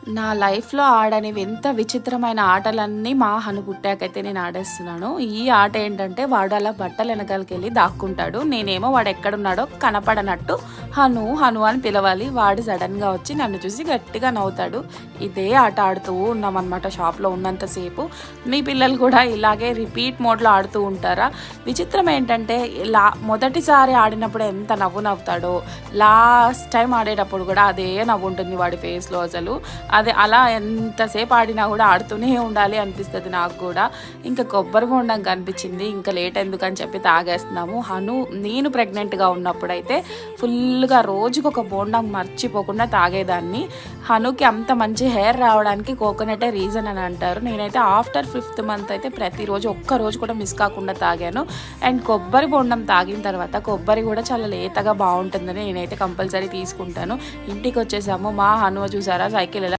నా లైఫ్‌లో ఆడని వింత విచిత్రమైన ఆటలన్నీ మా హను పుట్టాకైతే నేను ఆడేస్తున్నాను. ఈ ఆట ఏంటంటే వాడు అలా బట్టల ఎనకాలకెళ్ళి దాక్కుంటాడు. నేనేమో వాడు ఎక్కడున్నాడో కనపడనట్టు హను, హను అని పిలవాలి. వాడు సడెన్‌గా వచ్చి నన్ను చూసి గట్టిగా నవ్వుతాడు. ఇదే ఆట ఆడుతూ ఉన్నామనమాట షాప్‌లో ఉన్నంతసేపు. మీ పిల్లలు కూడా ఇలాగే రిపీట్ మోడ్‌లో ఆడుతూ ఉంటారా? విచిత్రం ఏంటంటే మొదటిసారి ఆడినప్పుడు ఎంత నవ్వుతాడో, లాస్ట్ టైం ఆడేటప్పుడు కూడా అదే నవ్వు ఉంటుంది వాడి ఫేస్‌లో అసలు. అదే అలా ఎంతసేపు ఆడినా కూడా ఆడుతూనే ఉండాలి అనిపిస్తుంది నాకు కూడా. ఇంకా కొబ్బరి బొండం కనిపించింది, ఇంకా లేట్ ఎందుకని చెప్పి తాగేస్తున్నాము. నేను ప్రెగ్నెంట్గా ఉన్నప్పుడైతే ఫుల్గా రోజుకి ఒక బోండం మర్చిపోకుండా తాగేదాన్ని. హనుకి అంత మంచి హెయిర్ రావడానికి కోకోనటే రీజన్ అని అంటారు. నేనైతే ఆఫ్టర్ 5th మంత్ అయితే ప్రతిరోజు ఒక్కరోజు కూడా మిస్ కాకుండా తాగాను. అండ్ కొబ్బరి బొండం తాగిన తర్వాత కొబ్బరి కూడా చాలా లేతగా బాగుంటుందని నేనైతే కంపల్సరీ తీసుకుంటాను. ఇంటికి వచ్చేసాము. మా హను చూసారా సైకిల్ ఎలా